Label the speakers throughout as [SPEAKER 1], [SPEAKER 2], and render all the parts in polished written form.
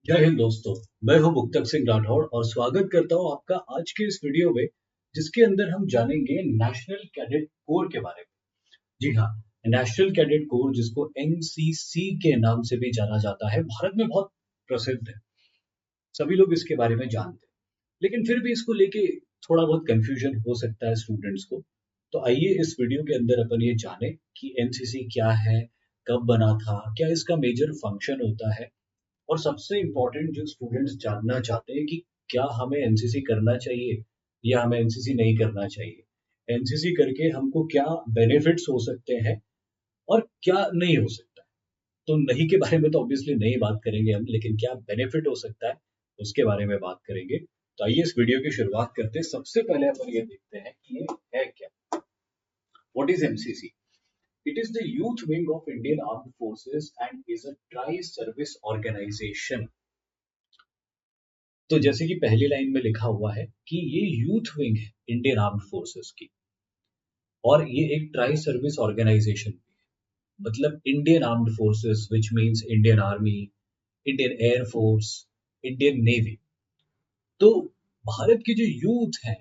[SPEAKER 1] जय हिंद दोस्तों। मैं हूं मुक्तक सिंह राठौड़ और स्वागत करता हूं आपका आज के इस वीडियो में, जिसके अंदर हम जानेंगे नेशनल कैडेट कोर के बारे में। जी हाँ, नेशनल कैडेट कोर, जिसको एनसीसी के नाम से भी जाना जाता है, भारत में बहुत प्रसिद्ध है। सभी लोग इसके बारे में जानते हैं, लेकिन फिर भी इसको लेके थोड़ा बहुत कंफ्यूजन हो सकता है स्टूडेंट्स को। तो आइए इस वीडियो के अंदर अपन ये जाने कि एनसीसी क्या है, कब बना था, क्या इसका मेजर फंक्शन होता है, और सबसे इम्पोर्टेंट जो स्टूडेंट्स जानना चाहते हैं कि क्या हमें एनसीसी करना चाहिए या हमें एनसीसी नहीं करना चाहिए, एनसीसी करके हमको क्या बेनिफिट्स हो सकते हैं और क्या नहीं हो सकता है। तो नहीं के बारे में तो ऑब्वियसली नहीं बात करेंगे हम, लेकिन क्या बेनिफिट हो सकता है उसके बारे में बात करेंगे। तो आइए इस वीडियो की शुरुआत करते हैं। सबसे पहले अपन ये देखते हैं कि ये है क्या, what is NCC. It is the youth wing of Indian Armed Forces and is a tri-service organization। तो जैसे कि पहली लाइन में लिखा हुआ है कि ये यूथ विंग है इंडियन आर्म्ड फोर्सेस की, और ये एक ट्राई सर्विस ऑर्गेनाइजेशन भी है। मतलब Indian armed forces which means Indian Army, Indian air force, Indian navy. तो भारत की जो यूथ है,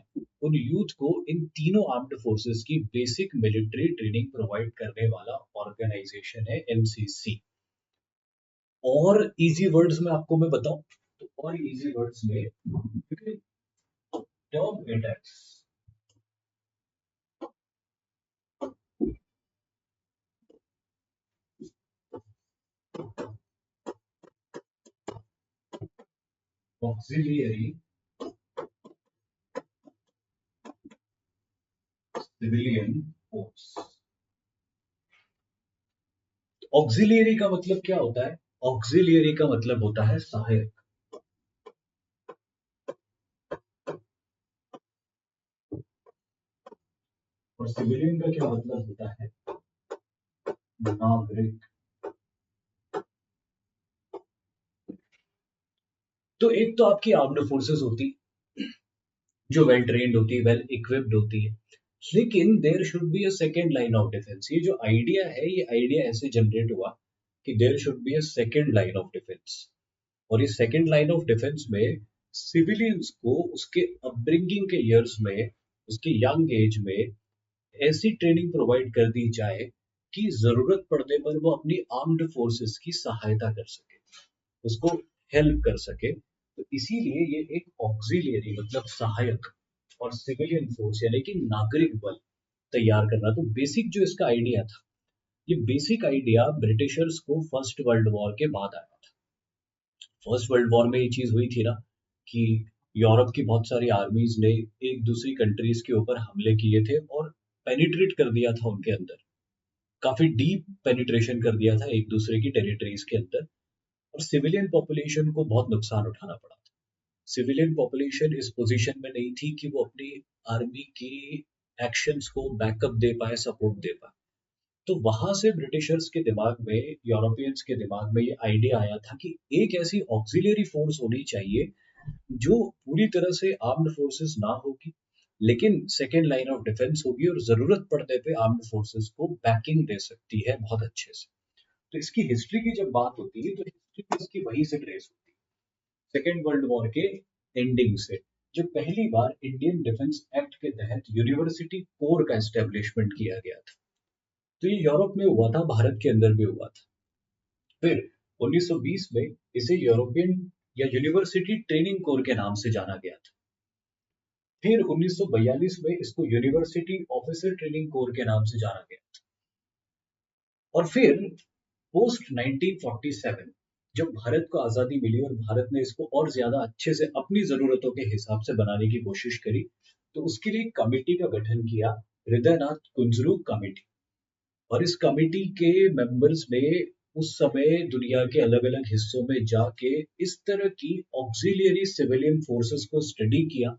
[SPEAKER 1] उन यूथ को इन तीनों आर्म्ड फोर्सेस की बेसिक मिलिट्री ट्रेनिंग प्रोवाइड करने वाला ऑर्गेनाइजेशन है एनसीसी। और इजी वर्ड्स में आपको मैं बताऊं, तो और इजी वर्ड्स में term it as auxiliary civilian force. Auxiliary का मतलब क्या होता है? ऑक्सिलियरी का मतलब होता है सहायक, और सिविलियन का क्या मतलब होता है? नागरिक। तो एक तो आपकी आर्म्ड फोर्सेस होती, जो वेल ट्रेन्ड होती है, वेल इक्विप्ड होती है, लेकिन there should be a second line of defence. Idea जो आइडिया है, ये आइडिया ऐसे जनरेट हुआ कि there should be a second line of defence. और इस सेकेंड लाइन ऑफ डिफेंस में सिविलियंस को उसके अपब्रिंगिंग के ईयर्स में, उसके यंग एज में ऐसी ट्रेनिंग प्रोवाइड कर दी जाए कि जरूरत पड़ने पर वो अपनी आर्म्ड फोर्सेस की सहायता कर सके, उसको हेल्प कर सके। तो इसीलिए ये एक ऑक्सिलियरी मतलब सहायक और सिविलियन फोर्स यानी कि नागरिक बल तैयार करना। तो बेसिक जो इसका आइडिया था, ये बेसिक आइडिया ब्रिटिशर्स को फर्स्ट वर्ल्ड वॉर के बाद आया था। फर्स्ट वर्ल्ड वॉर में ये चीज हुई थी ना कि यूरोप की बहुत सारी आर्मीज ने एक दूसरी कंट्रीज के ऊपर हमले किए थे और पेनिट्रेट कर दिया था उनके अंदर, काफी डीप पेनिट्रेशन कर दिया था एक दूसरे की टेरिटरीज के अंदर, और सिविलियन पॉपुलेशन को बहुत नुकसान उठाना पड़ा था। सिविलियन पॉपुलेशन इस पोजीशन में नहीं थी कि वो अपनी आर्मी की एक्शंस को बैकअप दे पाए, सपोर्ट दे पाए। तो वहां से ब्रिटिशर्स के दिमाग में, यूरोपियंस के दिमाग में ये आइडिया आया था कि एक ऐसी ऑक्सिलियरी फोर्स होनी चाहिए जो पूरी तरह से आर्म्ड फोर्सेस ना होगी, लेकिन सेकेंड लाइन ऑफ डिफेंस होगी और जरूरत पड़ने पे आर्म्ड फोर्सेस को बैकिंग दे सकती है बहुत अच्छे से। तो इसकी हिस्ट्री की जब बात होती है, तो हिस्ट्री इसकी वहीं से ट्रेस होती है, सेकेंड वर्ल्ड वॉर के एंडिंग से, जब पहली बार इंडियन डिफेंस एक्ट के तहत यूनिवर्सिटी कोर का एस्टेब्लिशमेंट किया गया था। तो ये यूरोप में हुआ था, भारत के अंदर भी हुआ था। फिर 1920 में इसे यूरोपियन या यूनिवर्सिटी ट्रेनिंग कोर के नाम से जाना गया था। फिर 1942 में इसको यूनिवर्सिटी ऑफिसर ट्रेनिंग कोर के नाम से जाना गया। और फिर पोस्ट 1947 जब भारत को आजादी मिली और भारत ने इसको और ज्यादा अच्छे से अपनी जरूरतों के हिसाब से बनाने की कोशिश करी, तो उसके लिए एक कमेटी का गठन किया, हृदयनाथ कुंजरू कमेटी। और इस कमेटी के मेंबर्स ने उस समय दुनिया के अलग अलग हिस्सों में जाके इस तरह की ऑक्सिलियरी सिविलियन फोर्सेस को स्टडी किया,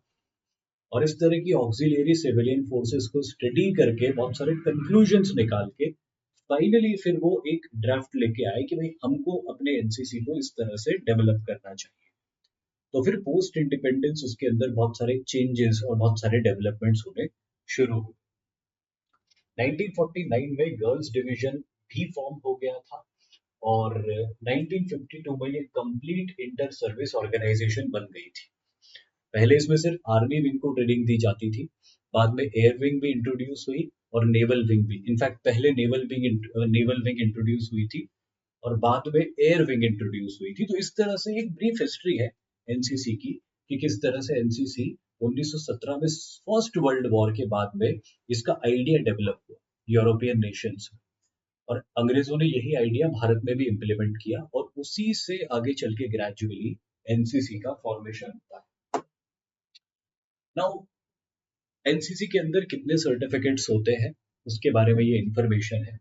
[SPEAKER 1] और इस तरह की ऑक्सिलियरी सिविलियन फोर्सेस को स्टडी करके बहुत सारे कंक्लूजन्स निकाल के फाइनली फिर वो एक ड्राफ्ट लेके आए कि भाई हमको अपने एनसीसी को इस तरह से डेवलप करना चाहिए। तो फिर पोस्ट इंडिपेंडेंस उसके अंदर बहुत सारे चेंजेस और बहुत सारे डेवलपमेंट्स होने शुरू हुए। 1949 में गर्ल्स डिवीजन भी फॉर्म हो गया था, और 1952 में ये कंप्लीट इंटर सर्विस ऑर्गेनाइजेशन बन गई थी। पहले इसमें सिर्फ आर्मी विंग को ट्रेनिंग दी जाती थी, बाद में एयर विंग भी इंट्रोड्यूस हुई और नेवल विंग भी। इनफैक्ट पहले नेवल विंग इंट्रोड्यूस हुई थी और बाद में एयर विंग इंट्रोड्यूस हुई थी। तो इस तरह से एक ब्रीफ हिस्ट्री है एनसीसी की कि किस तरह से एनसीसी 1917 में फर्स्ट वर्ल्ड वॉर के बाद में इसका आइडिया डेवलप हुआ यूरोपियन नेशंस में, और अंग्रेजों ने यही आइडिया भारत में भी इम्प्लीमेंट किया और उसी से आगे चल के ग्रेजुअली एनसीसी का फॉर्मेशन होता है। नाउ एनसीसी के अंदर कितने सर्टिफिकेट्स होते हैं उसके बारे में ये इंफॉर्मेशन है।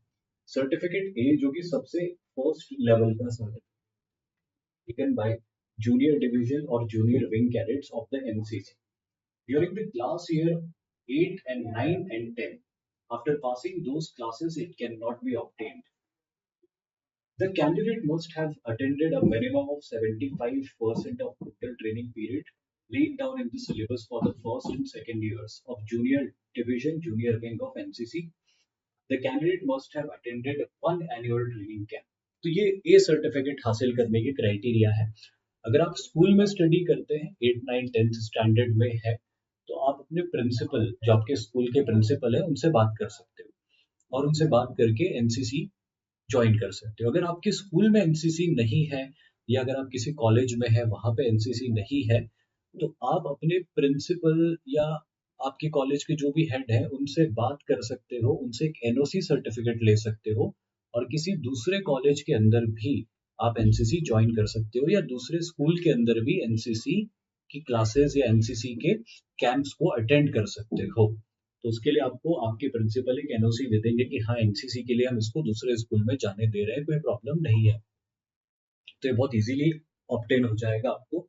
[SPEAKER 1] सर्टिफिकेट ए जो कि सबसे फर्स्ट लेवल का certificate taken by junior division और junior wing cadets of the NCC during the class year 8 and 9 and 10. After passing those classes, it cannot be obtained. The candidate must have attended a minimum of 75% of total training period laid down in the syllabus for the first and second years of junior division, junior wing of NCC. The candidate must have attended one annual training camp. तो ये A certificate हासिल करने के criteria है। अगर आप school में study करते हैं 8, 9, 10th स्टैंडर्ड में है तो आप अपने प्रिंसिपल जो आपके स्कूल के प्रिंसिपल है उनसे बात कर सकते हो और उनसे बात करके एनसीसी ज्वाइन कर सकते हो। अगर आपके स्कूल में एनसीसी नहीं है या अगर आप किसी कॉलेज में है वहां पे एनसीसी नहीं है तो आप अपने प्रिंसिपल या आपके कॉलेज के जो भी हेड है उनसे बात कर सकते हो, उनसे एक एनओसी सर्टिफिकेट ले सकते हो और किसी दूसरे कॉलेज के अंदर भी आप एनसीसी ज्वाइन कर सकते हो या दूसरे स्कूल के अंदर भी एनसीसी की क्लासेस या एनसीसी के कैंप्स को अटेंड कर सकते हो। तो उसके लिए आपको आपके प्रिंसिपल एक एनओसी दे देंगे कि हाँ एनसीसी के लिए हम इसको दूसरे स्कूल में जाने दे रहे हैं, कोई प्रॉब्लम नहीं है। तो ये बहुत इजीली ऑब्टेन हो जाएगा आपको।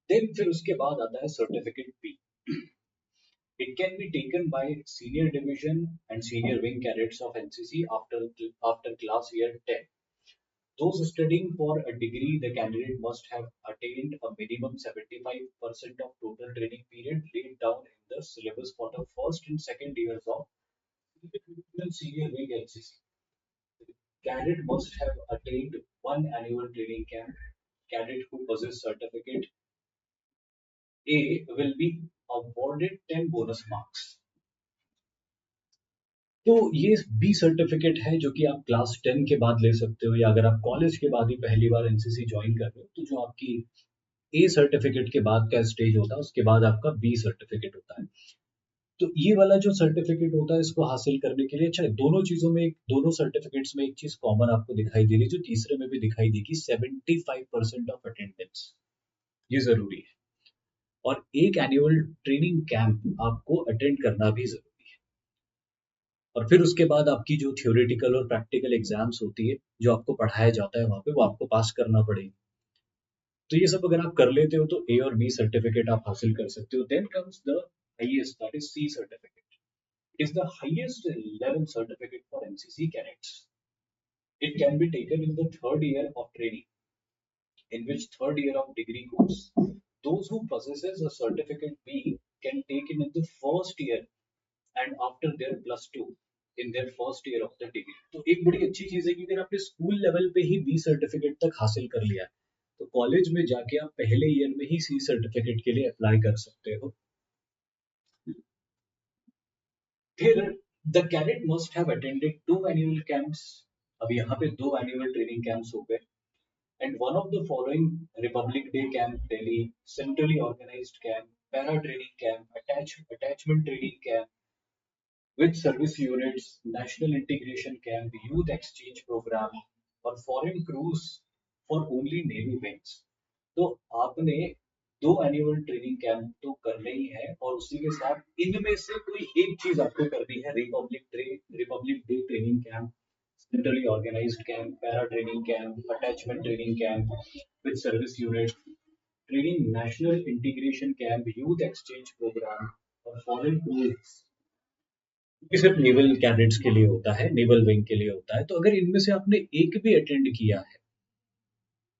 [SPEAKER 1] देन फिर उसके बाद आता है certificate B. It can be taken by senior division and senior wing cadets of NCC after class year 10. Those studying for a degree, the candidate must have attained a minimum 75% of total training period laid down in the syllabus for the first and second years of senior wing NCC. Cadet must have attained one annual training camp. Cadet who possess certificate A will be awarded 10 bonus marks. तो ये B certificate है जो कि आप class 10 के बाद ले सकते हो या अगर आप कॉलेज के बाद ही पहली बार एनसीसी ज्वाइन कर रहे हो तो जो आपकी ए सर्टिफिकेट के बाद का स्टेज होता है उसके बाद आपका बी सर्टिफिकेट होता है। तो ये वाला जो सर्टिफिकेट होता है इसको हासिल करने के लिए अच्छा दोनों चीजों में दोनों सर्टिफिकेट्स में एक चीज कॉमन आपको दिखाई दे रही है जो तीसरे में भी दिखाई देगी 75% ऑफ अटेंडेंस, ये जरूरी है और एक एनुअल ट्रेनिंग कैंप आपको अटेंड करना भी जरूरी है। और फिर उसके बाद आपकी जो थ्योरेटिकल और प्रैक्टिकल एग्जाम्स होती है जो आपको पढ़ाया जाता है वहां पे वो आपको पास करना पड़ेगा। तो ये सब अगर आप कर लेते हो तो ए और बी सर्टिफिकेट आप हासिल कर सकते हो। Then comes the highest, that is C certificate. It is the highest level certificate for NCC cadets. It can be taken in the third year of training in which third year of degree course. Those who possesses a certificate B can take it in the first year and after their plus two in their first year of the degree. तो एक बड़ी अच्छी चीज है कि अगर आपने school level पे ही बी सर्टिफिकेट तक हासिल कर लिया है तो कॉलेज में जाके आप पहले ईयर में ही सी सर्टिफिकेट के लिए अप्लाई कर सकते हो। फिर the cadet must have attended 2 annual camps. अब यहाँ पे 2 एनुअल ट्रेनिंग कैंप्स हो गए and one of the following: Republic Day Camp Delhi, centrally organized camp, para training camp, attachment training camp with service units, national integration camp, youth exchange program और foreign cruise for only navy wings। तो आपने 2 annual training camp तो करने ही है और उसी के साथ इनमें से कोई एक चीज आपको करनी है। Republic day training camp, centrally organized camp, para training camp, attachment training camp with service unit, training national integration camp, youth exchange program और foreign cruise ये सिर्फ नेवल कैडेट्स के लिए होता है, नेवल विंग के लिए होता है। तो अगर इनमें से आपने एक भी अटेंड किया है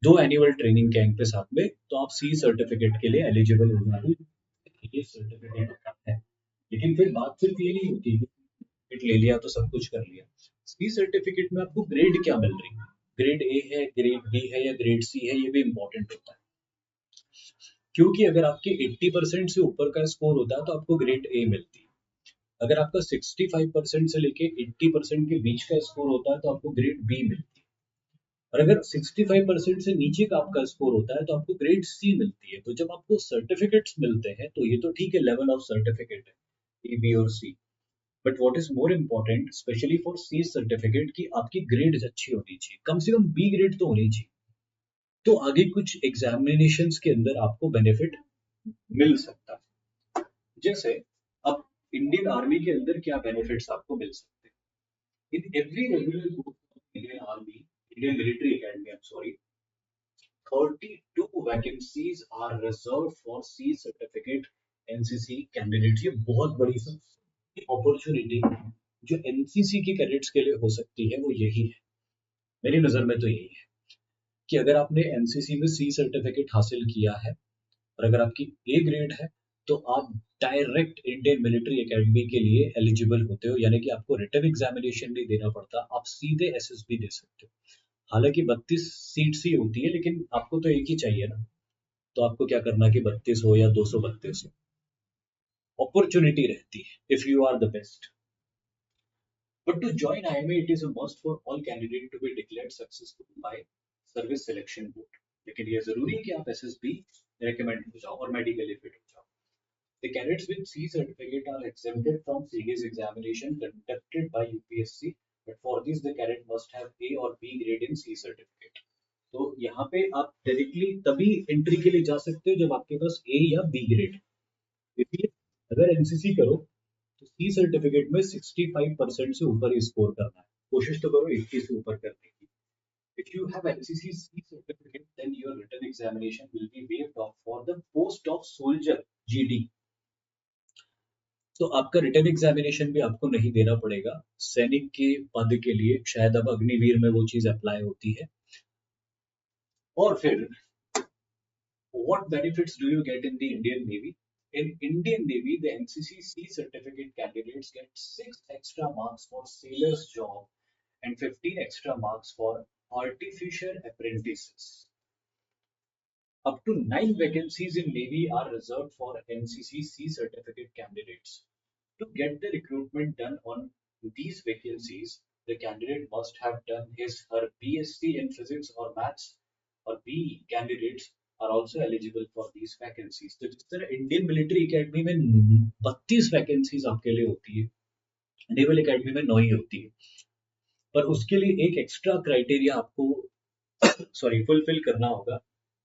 [SPEAKER 1] 2 एनुअल ट्रेनिंग कैंप के साथ में तो आप सी सर्टिफिकेट के लिए एलिजिबल हो जाते हैं। ये सर्टिफिकेट है लेकिन फिर बात सिर्फ ये नहीं होती कि ले लिया तो सब कुछ कर लिया। सी सर्टिफिकेट में आपको ग्रेड क्या मिल रही है? ग्रेड ए है, ग्रेड बी है या ग्रेड सी है, ये भी इंपॉर्टेंट होता है। क्योंकि अगर आपके 80% से ऊपर का स्कोर होता है तो आपको ग्रेड ए मिलती है। अगर आपका 65% से लेके 80% के बीच का स्कोर होता है तो आपको ग्रेड बी मिलती है। और अगर 65% से नीचे का आपका स्कोर होता है तो आपको ग्रेड सी मिलती है। तो जब आपको सर्टिफिकेट्स मिलते हैं तो ये तो ठीक है, लेवल ऑफ सर्टिफिकेट है, ए बी और C. But what is more important specially for C certificate कि आपकी ग्रेड अच्छी होनी चाहिए, कम से कम बी ग्रेड तो होनी चाहिए। तो आगे कुछ एग्जामिनेशंस के अंदर आपको बेनिफिट मिल सकता है। जैसे अब इंडियन आर्मी के अंदर क्या बेनिफिट्स आपको मिल सकते हैं। In every regular course of Indian Army, Indian Military Academy, I am sorry, 32 vacancies are reserve for C certificate NCC candidates. ये बहुत बड़ी अपॉर्चुनिटी जो एनसीसी के कैडेट्स के लिए हो सकती है वो यही है, मेरी नजर में तो यही है कि अगर आपने एनसीसी में सी सर्टिफिकेट हासिल किया है और अगर आपकी ए ग्रेड है तो आप डायरेक्ट इंडियन मिलिट्री एकेडमी के लिए एलिजिबल होते हो, यानी कि आपको रिटन एग्जामिनेशन नहीं देना पड़ता, आप सीधे एसएसबी दे सकते हो। हालांकि 32 सीट्स ही होती है लेकिन आपको तो एक ही चाहिए ना, तो आपको क्या करना कि 32 हो या 232 हो, अपॉर्चुनिटी रहती है if you are the best. But to join IMA, it is a must for all candidates to be declared successful by Service Selection Board. लेकिन ये जरूरी है कि आप एसएसबी recommend हो जाओ और medically fit हो जाओ। The candidates with C certificate are exempted from serious examination conducted by UPSC, but for this the candidate must have A or B grade in C certificate. तो यहाँ पे आप directly तभी एंट्री के लिए जा सकते हो जब आपके पास ए या बी ग्रेड। इसलिए अगर एनसीसी करो तो सी सर्टिफिकेट में 65% से ऊपर ही स्कोर करना है, कोशिश तो करो 80 से ऊपर करने की। If you have NCC C certificate, then your written examination will be waived off for the post of soldier GD. तो आपका रिटर्न एग्जामिनेशन भी आपको नहीं देना पड़ेगा सैनिक के पद के लिए, शायद अब अग्निवीर में वो चीज अप्लाई होती है। और फिर what benefits do you get in the Indian Navy? In Indian Navy, the NCC C certificate candidates get 6 extra marks for sailor's job and 15 extra marks for artificer apprentices. Up to 9 vacancies in Navy are reserved for NCC C certificate candidates. To get the recruitment done on these vacancies, the candidate must have done his her BSc in physics or maths, or B candidates are also eligible for these vacancies. तो जिस तरह Indian Military academy में 32 vacancies आपके लिए होती है, naval academy में 9 ही होती है, पर उसके लिए एक एक्स्ट्रा क्राइटेरिया आपको सॉरी फुलफिल करना होगा,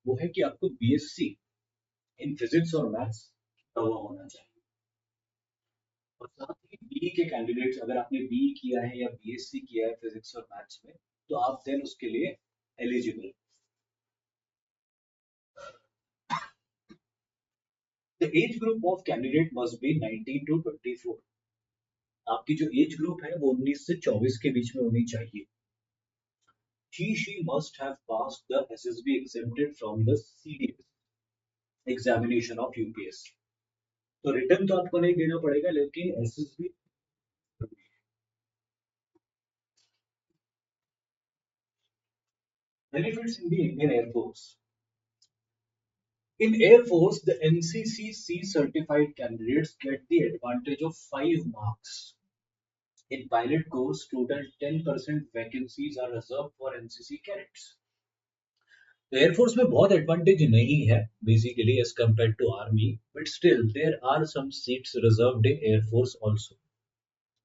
[SPEAKER 1] वो है कि आपको बीएससी इन फिजिक्स और मैथ्स हुआ होना चाहिए। और साथ ही बी के कैंडिडेट्स, अगर आपने बी किया है या बीएससी किया है फिजिक्स और मैथ्स में, तो आप देन उसके लिए eligible. The age group of candidate must be 19 to 24। आपकी जो एज ग्रुप है वो 19 से 24 के बीच में होनी चाहिए। She must have passed the SSB exempted from the CDS examination of UPSC। तो रिटर्न तो आपको नहीं देना पड़ेगा लेकिन SSB. Benefits in the Indian Air Force. In Air Force, the NCC C certified candidates get the advantage of 5 marks. In pilot course, total 10% vacancies are reserved for NCC cadets. तो air force में बहुत advantage नहीं है basically as compare to army, but still there are some seats reserved in air force also.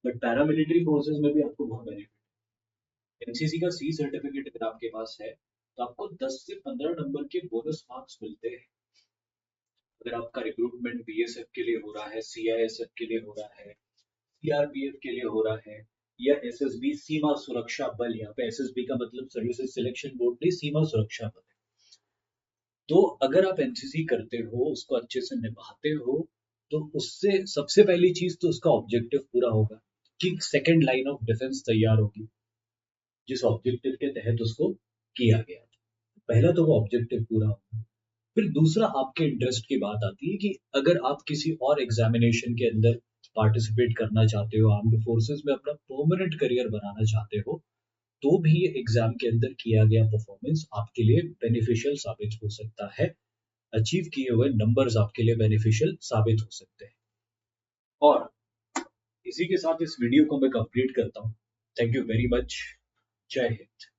[SPEAKER 1] But paramilitary forces में भी आपको बहुत benefit. NCC का सी सर्टिफिकेट अगर आपके पास है तो आपको 10 से 15 नंबर के बोनस मार्क्स मिलते हैं। अगर आपका रिक्रूटमेंट बीएसएफ के लिए हो रहा है, सीआईएसएफ के लिए हो रहा है, सीआरपीएफ के लिए हो रहा है, या एसएसबी सीमा सुरक्षा बल, यहाँ पे एसएसबी का मतलब सर्विसेज सिलेक्शन बोर्ड नहीं, सीमा सुरक्षा बल। तो अगर आप एनसीसी करते हो, उसको अच्छे से निभाते हो, तो उससे सबसे पहली चीज तो उसका ऑब्जेक्टिव पूरा होगा कि सेकंड लाइन ऑफ डिफेंस तैयार होगी जिस ऑब्जेक्टिव के तहत उसको किया गया। पहला तो वो ऑब्जेक्टिव पूरा होगा। फिर दूसरा आपके इंटरेस्ट की बात आती है कि अगर आप किसी और एग्जामिनेशन के अंदर पार्टिसिपेट करना चाहते हो, आर्म्ड फोर्सेस में अपना परमानेंट करियर बनाना चाहते हो, तो भी एग्जाम के अंदर किया गया परफॉर्मेंस आपके लिए बेनिफिशियल साबित हो सकता है। अचीव किए हुए नंबर्स आपके लिए बेनिफिशियल साबित हो सकते हैं। और इसी के साथ इस वीडियो को मैं कंप्लीट करता हूँ। Thank you very much. जय हिंद।